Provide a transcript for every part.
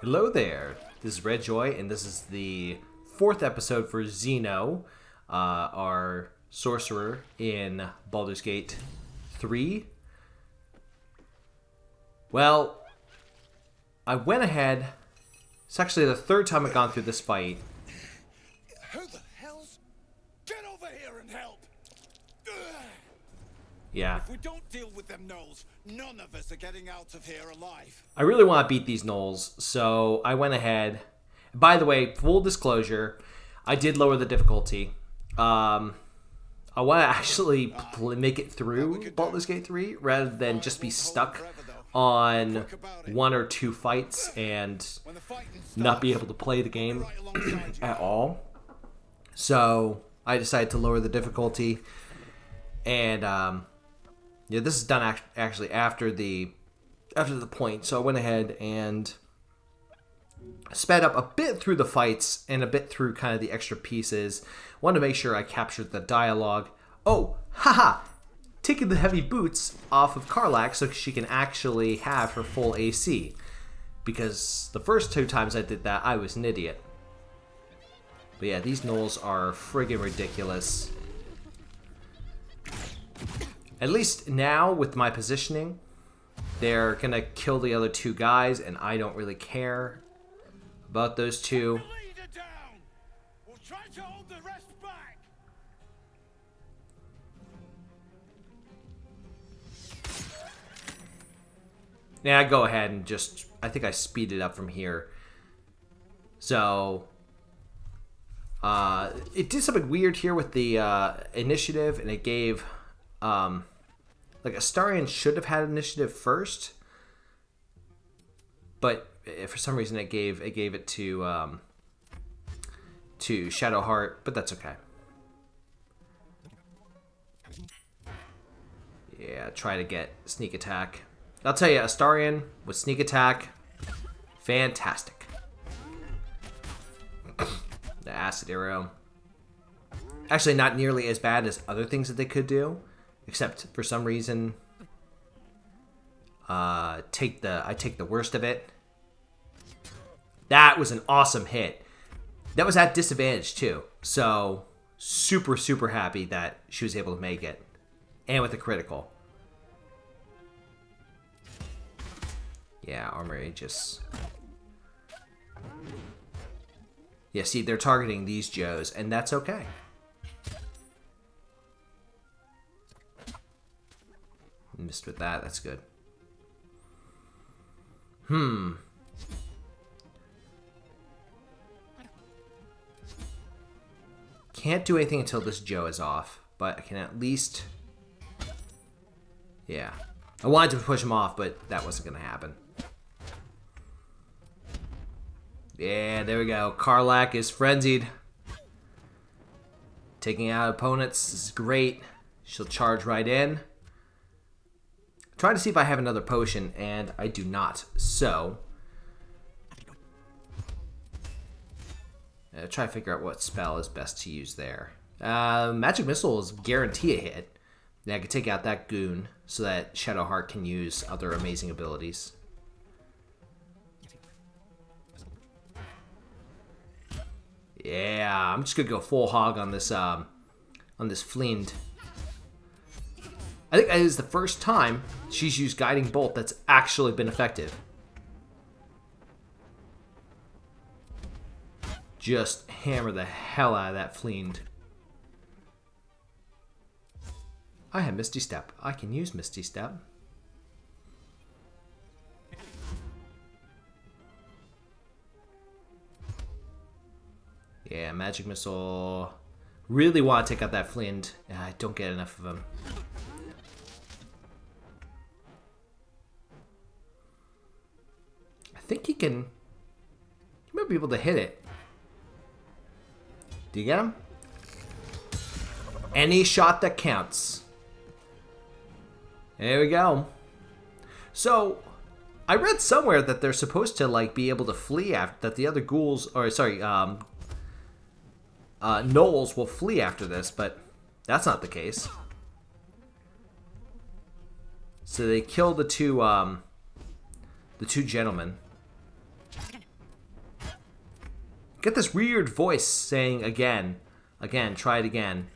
Hello there, this is Red Joy, and this is the 4th episode for Xeno, our Sorcerer in Baldur's Gate 3. Well, I went ahead, it's actually the 3rd time I've gone through this fight. Who the hell's... Get over here and help! Yeah. If we don't deal with them gnolls, none of us are getting out of here alive. I really want to beat these gnolls, so I went ahead. By the way, full disclosure, I did lower the difficulty. I want to actually make it through Baldur's Gate 3 rather than just be stuck on 1 or 2 fights and not be able to play the game at all. So I decided to lower the difficulty, and yeah, this is done actually after the point. So I went ahead and sped up a bit through the fights and a bit through kind of the extra pieces. Wanted to make sure I captured the dialogue. Oh, haha! Taking the heavy boots off of Karlach so she can actually have her full AC. Because the first 2 times I did that, I was an idiot. But yeah, these gnolls are friggin' ridiculous. At least now, with my positioning, they're gonna kill the other 2 guys, and I don't really care about those 2. We'll try to hold the rest back. Yeah, I go ahead and just... I think I speed it up from here. So... it did something weird here with the initiative, and it gave... like Astarion should have had initiative first, but for some reason it gave it to Shadowheart, but that's okay. Yeah, try to get sneak attack. I'll tell you, Astarion with sneak attack, fantastic. The acid arrow, actually not nearly as bad as other things that they could do. Except for some reason, I take the worst of it. That was an awesome hit. That was at disadvantage too. So super happy that she was able to make it, and with a critical. Yeah, armor just. Yeah, see, they're targeting these Joes, and that's okay. Missed with that. That's good. Can't do anything until this Joe is off, but I can at least... Yeah. I wanted to push him off, but that wasn't going to happen. Yeah, there we go. Karlach is frenzied. Taking out opponents. This is great. She'll charge right in. Trying to see if I have another potion, and I do not. So, try to figure out what spell is best to use there. Magic Missile is guarantee a hit. Then I can take out that goon so that Shadowheart can use other amazing abilities. Yeah, I'm just gonna go full hog on this Fleend. I think it is the first time she's used Guiding Bolt that's actually been effective. Just hammer the hell out of that Fleend. I have Misty Step. I can use Misty Step. Yeah, Magic Missile. Really want to take out that Fleend. I don't get enough of him. I think he might be able to hit it. Do you get him? Any shot that counts. There we go. So, I read somewhere that they're supposed to like be able to flee after that. The other ghouls, or sorry, gnolls will flee after this, but that's not the case. So they kill the two gentlemen. Get this weird voice saying again. Again, try it again.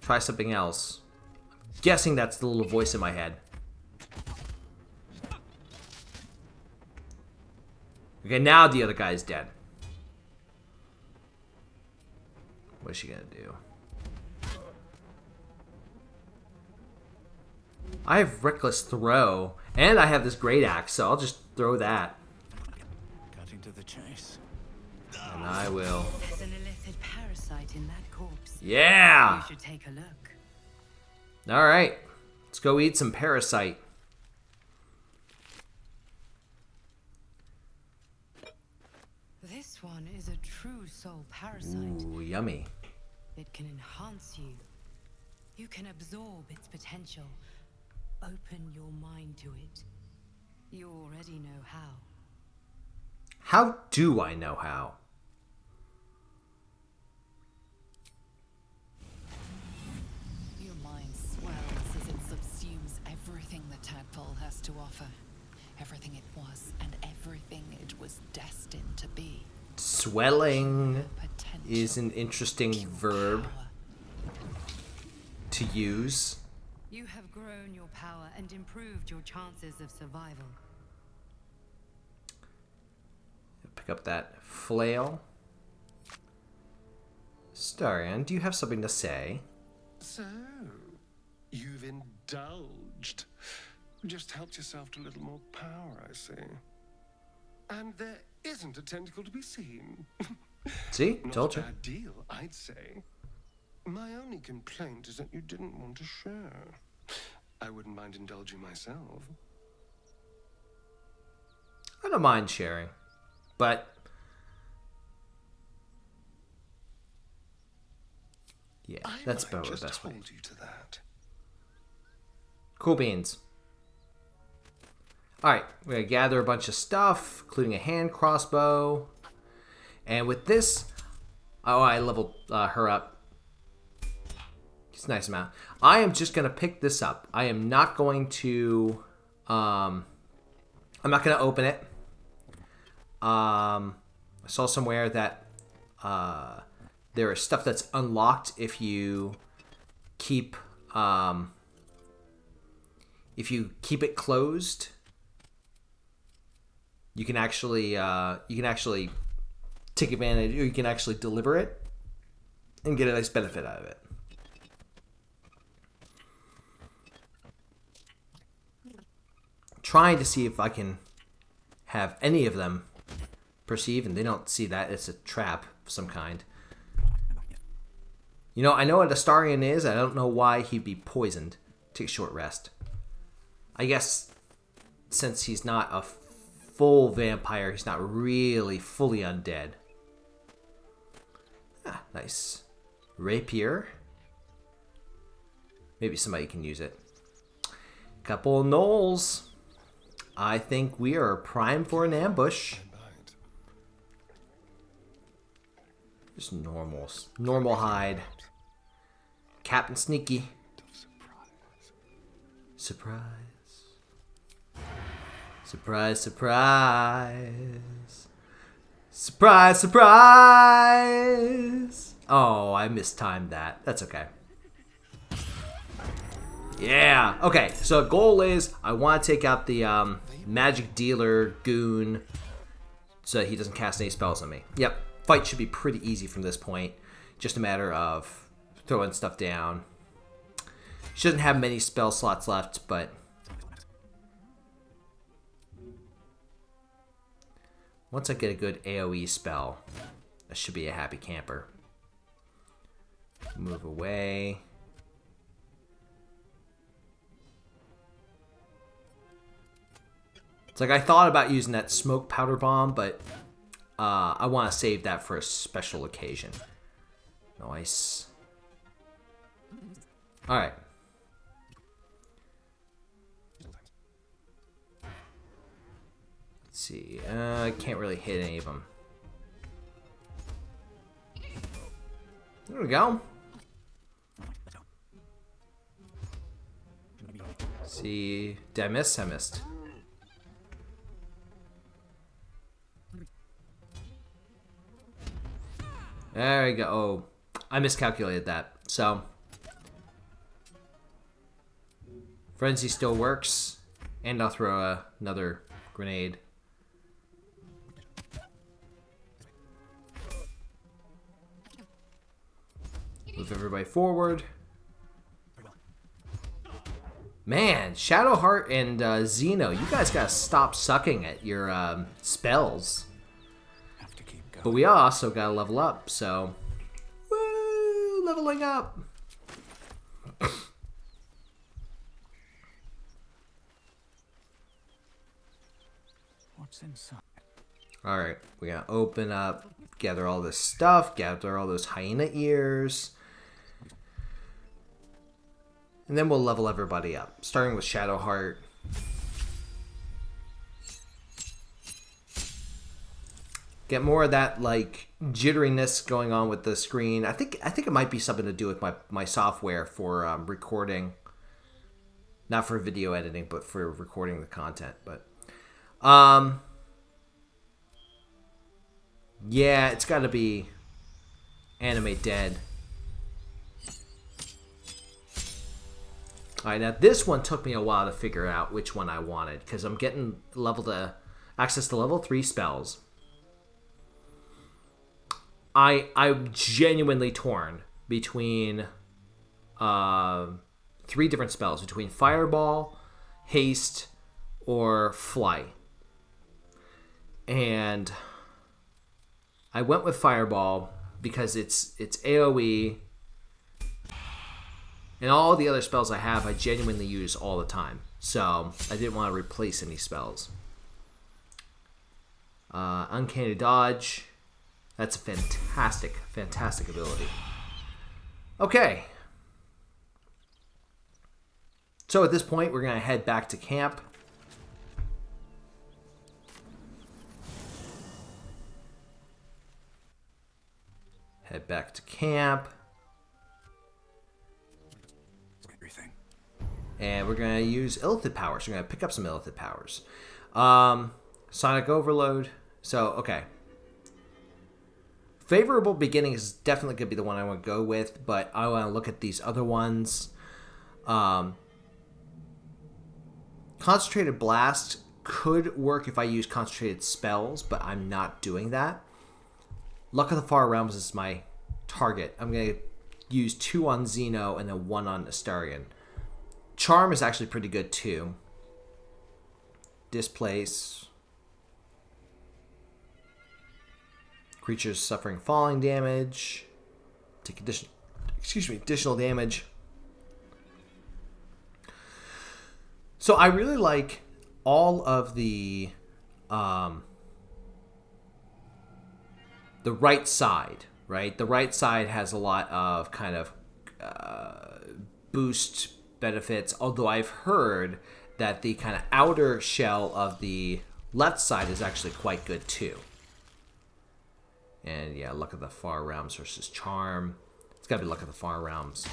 Try something else. I'm guessing that's the little voice in my head. Okay, now the other guy's dead. What is she gonna do? I have reckless throw, and I have this great axe, so I'll just throw that. Cutting to the chase. And I will. There's an illicit parasite in that corpse. Yeah! You should take a look. Alright. Let's go eat some parasite. This one is a true soul parasite. Ooh, yummy. It can enhance you. You can absorb its potential. Open your mind to it. You already know how. How do I know how? Your mind swells as it subsumes everything the tadpole has to offer. Everything it was and everything it was destined to be. Swelling Potential. is an interesting verb Power. to use. You have grown your power and improved your chances of survival. Pick up that flail. Starion, do you have something to say? So, you've indulged. Just helped yourself to a little more power, I see. And there isn't a tentacle to be seen. See? Not Told a you. bad deal, I'd say. My only complaint is that you didn't want to share. I wouldn't mind indulging myself. I don't mind sharing. But yeah, that's I about might the just best way. hold you to that. Cool beans. Alright, we're going to gather a bunch of stuff, including a hand crossbow. And with this, oh, I leveled her up. It's a nice amount. I am just going to pick this up. I am not going to, I'm not going to open it. I saw somewhere that there is stuff that's unlocked if you keep it closed. You can actually take advantage, or you can actually deliver it and get a nice benefit out of it. Trying to see if I can have any of them perceive, and they don't see that. It's a trap of some kind. You know, I know what Astarion is. I don't know why he'd be poisoned. Take a short rest. I guess since he's not a full vampire, he's not really fully undead. Ah, nice. Rapier. Maybe somebody can use it. Couple of gnolls. I think we are primed for an ambush. Just normal hide. Captain Sneaky. Surprise. Surprise, surprise. Surprise, surprise. Oh, I mistimed that. That's okay. Yeah. Okay, so goal is I want to take out the magic dealer goon so that he doesn't cast any spells on me. Yep. Fight should be pretty easy from this point. Just a matter of throwing stuff down. She doesn't have many spell slots left, but once I get a good AoE spell, I should be a happy camper. Move away. It's like I thought about using that smoke powder bomb, but I want to save that for a special occasion. Nice. Alright. Let's see. I can't really hit any of them. There we go. See. Did I miss? I missed. There we go. Oh, I miscalculated that. So, Frenzy still works. And I'll throw another grenade. Move everybody forward. Man, Shadowheart and Xeno, you guys gotta stop sucking at your spells. Have to keep going. But we also gotta level up, so... Woo! Leveling up! What's inside? Alright, we gotta open up, gather all this stuff, gather all those hyena ears. And then we'll level everybody up, starting with Shadowheart. Get more of that like jitteriness going on with the screen. I think it might be something to do with my software for recording, not for video editing, but for recording the content. But yeah, it's got to be animate dead. All right, now this one took me a while to figure out which one I wanted because I'm getting access to level 3 spells. I'm genuinely torn between 3 different spells, between Fireball, Haste, or Fly. And I went with Fireball because it's AoE. And all the other spells I have, I genuinely use all the time. So, I didn't want to replace any spells. Uncanny Dodge. That's a fantastic, fantastic ability. Okay. So, at this point, we're going to head back to camp. Head back to camp. And we're going to use Illithid powers. We're going to pick up some Illithid powers. Sonic Overload. So, okay. Favorable Beginning is definitely going to be the one I want to go with, but I want to look at these other ones. Concentrated Blast could work if I use concentrated spells, but I'm not doing that. Luck of the Far Realms is my target. I'm going to use 2 on Xeno and then 1 on Astarion. Charm is actually pretty good too. Displace. Creatures suffering falling damage. Take additional damage. So I really like all of the right side, right? The right side has a lot of kind of boost benefits, although I've heard that the kind of outer shell of the left side is actually quite good too. And yeah, Luck of the Far Realms versus Charm. It's got to be Luck of the Far Realms.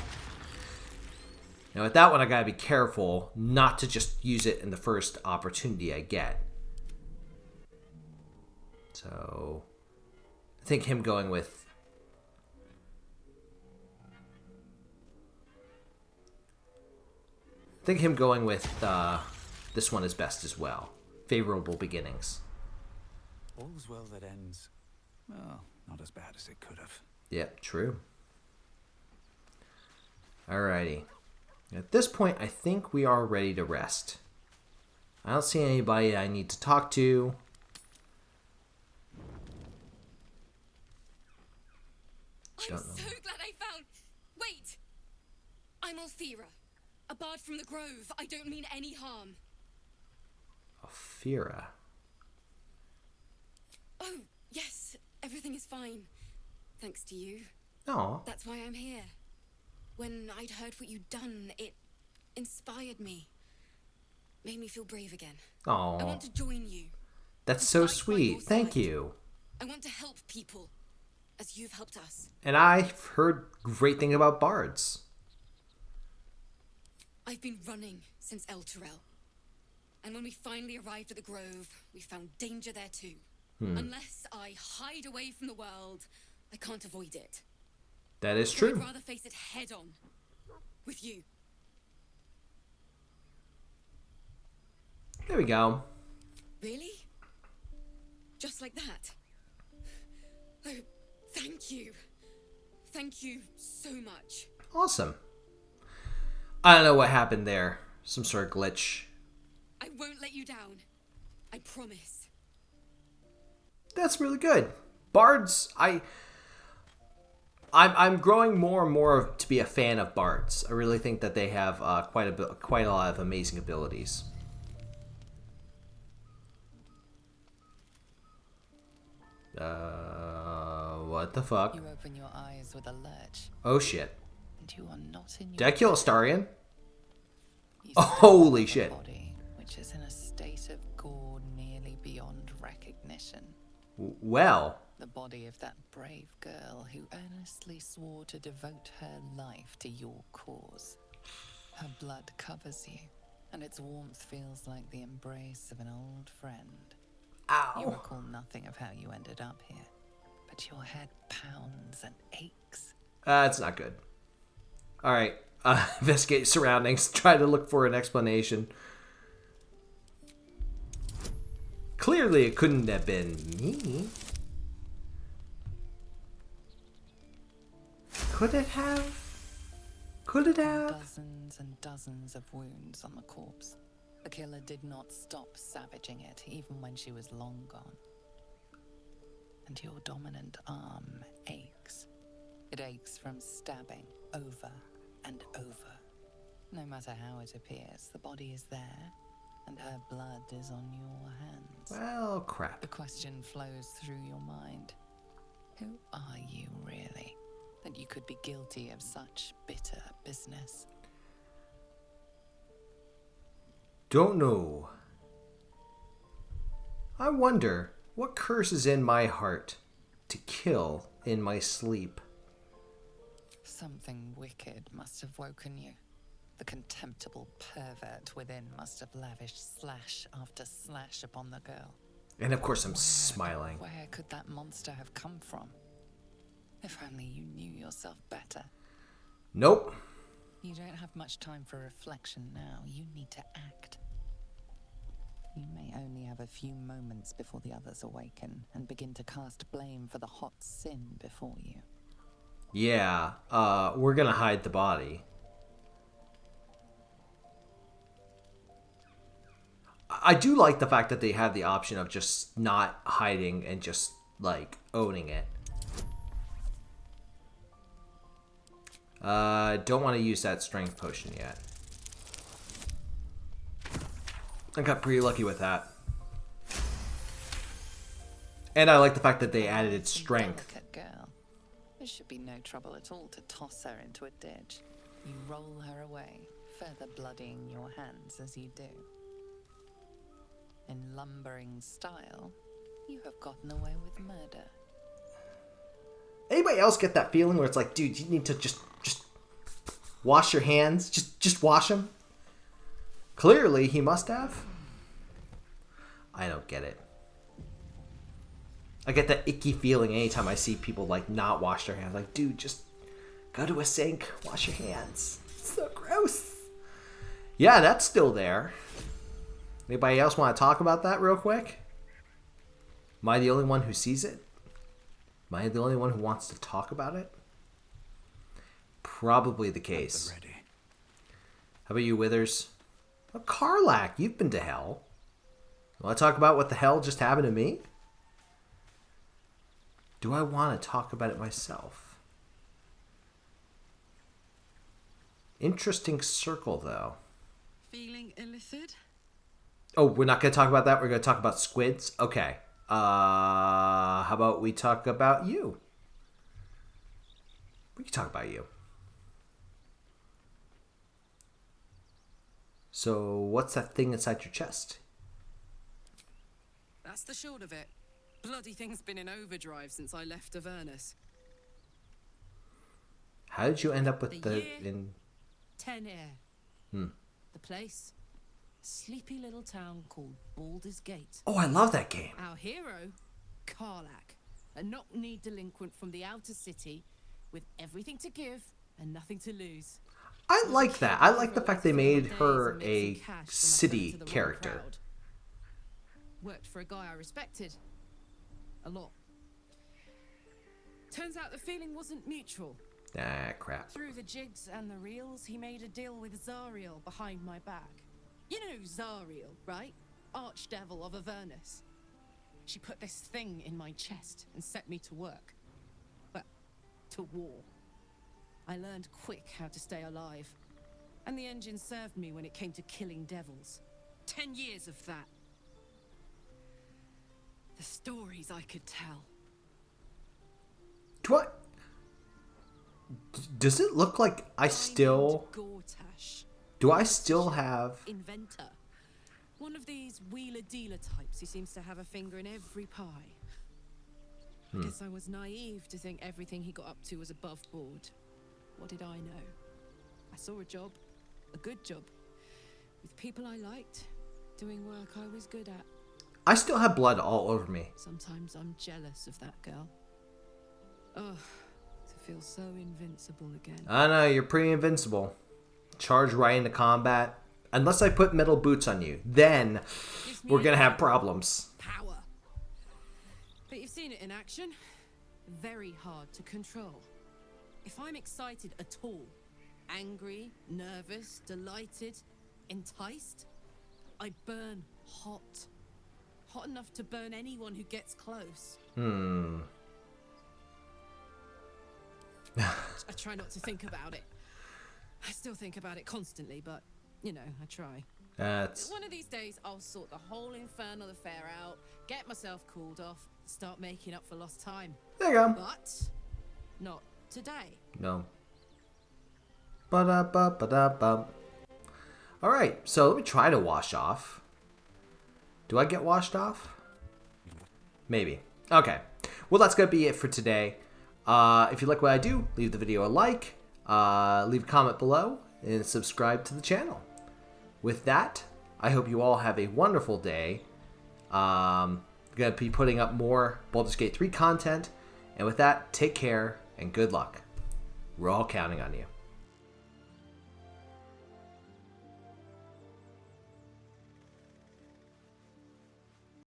Now with that one, I got to be careful not to just use it in the first opportunity I get. So I think him going with this one is best as well. Favorable Beginnings. All's well that ends. Well, not as bad as it could have. Yep, true. Alrighty. At this point, I think we are ready to rest. I don't see anybody I need to talk to. I'm so glad I found... Wait! I'm Althera. A bard from the Grove. I don't mean any harm. Althera. Oh, yes. Everything is fine. Thanks to you. Oh. That's why I'm here. When I'd heard what you'd done, it inspired me. Made me feel brave again. Oh. I want to join you. That's so sweet. Thank you. I want to help people, as you've helped us. And I've heard great things about bards. I've been running since El Turel. And when we finally arrived at the Grove, we found danger there too. Unless I hide away from the world, I can't avoid it. That is So true. I'd rather face it head on. With you. There we go. Really? Just like that? Oh, thank you. Thank you so much. Awesome. I don't know what happened there. Some sort of glitch. I won't let you down. I promise. That's really good. Bards, I'm growing more and more to be a fan of bards. I really think that they have quite a lot of amazing abilities. What the fuck? You open your eyes with a lurch, Oh shit. and you are not in your Did I kill Astarion? You Oh, stand holy with a shit. Body, which is in a state of gore nearly beyond recognition. Well, The body of that brave girl who earnestly swore to devote her life to your cause. Her blood covers you, and its warmth feels like the embrace of an old friend. You ow. recall nothing of how you ended up here, but your head pounds and aches. That's not good. Alright. Investigate surroundings. Try to look for an explanation. Clearly it couldn't have been me. Could it have? Could it have? Dozens and dozens of wounds on the corpse. The killer did not stop savaging it, even when she was long gone. And your dominant arm aches. It aches from stabbing over and over. No matter how it appears, the body is there, and her blood is on your hands. Well, crap. The question flows through your mind. Who are you really, that you could be guilty of such bitter business? Don't know. I wonder what curse is in my heart to kill in my sleep. Something wicked must have woken you. The contemptible pervert within must have lavished slash after slash upon the girl. And of course I'm smiling. Where could that monster have come from? If only you knew yourself better. Nope. You don't have much time for reflection now. You need to act. You may only have a few moments before the others awaken and begin to cast blame for the hot sin before you. Yeah, we're gonna hide the body. I do like the fact that they have the option of just not hiding and just, like, owning it. Don't want to use that strength potion yet. I got pretty lucky with that. And I like the fact that they added its strength. Delicate girl. There should be no trouble at all to toss her into a ditch. You roll her away, further bloodying your hands as you do. In lumbering style, you have gotten away with murder. Anybody else get that feeling where it's like, dude, you need to just wash your hands? Just wash them? Clearly, he must have. I don't get it. I get that icky feeling anytime I see people, like, not wash their hands. Like, dude, just go to a sink, wash your hands. It's so gross. Yeah, that's still there. Anybody else want to talk about that real quick? Am I the only one who sees it? Am I the only one who wants to talk about it? Probably the case. Ready. How about you, Withers? Oh, Karlach, you've been to hell. Want to talk about what the hell just happened to me? Do I want to talk about it myself? Interesting circle, though. Feeling illithid? Oh, we're not going to talk about that? We're going to talk about squids? Okay. How about we talk about you? We can talk about you. So, what's that thing inside your chest? That's the short of it. Bloody thing's been in overdrive since I left Avernus. How did you end up with The the... year? in? 10 air. The place? A sleepy little town called Baldur's Gate. Oh, I love that game. Our hero, Karlach, a knock-kneed delinquent from the outer city with everything to give and nothing to lose. I like that. I like the fact they made her a city character. Worked for a guy I respected. A lot. Turns out the feeling wasn't mutual. Ah, crap. Through the jigs and the reels, he made a deal with Zariel behind my back. You know Zariel, right? Archdevil of Avernus. She put this thing in my chest and set me to work. Well, to war. I learned quick how to stay alive. And the engine served me when it came to killing devils. 10 years of that. The stories I could tell. Does it look like I still... Do I still have... Inventor. One of these wheeler-dealer types who seems to have a finger in every pie. I guess I was naive to think everything he got up to was above board. What did I know? I saw a job. A good job. With people I liked. Doing work I was good at. I still have blood all over me. Sometimes I'm jealous of that girl. Oh, to feel so invincible again. I know, you're pretty invincible. Charge right into combat. Unless I put metal boots on you. Then we're going to have problems. Power. But you've seen it in action. Very hard to control. If I'm excited at all, angry, nervous, delighted, enticed, I burn hot. Hot enough to burn anyone who gets close. I try not to think about it. I still think about it constantly, but, you know, I try. One of these days, I'll sort the whole infernal affair out, get myself cooled off, start making up for lost time. There you go. But not today. No. Ba-da-ba-ba-da-bum. Alright, so let me try to wash off. Do I get washed off? Maybe. Okay. Well, that's going to be it for today. If you like what I do, leave the video a like, leave a comment below, and subscribe to the channel. With that, I hope you all have a wonderful day. I'm going to be putting up more Baldur's Gate 3 content. And with that, take care and good luck. We're all counting on you.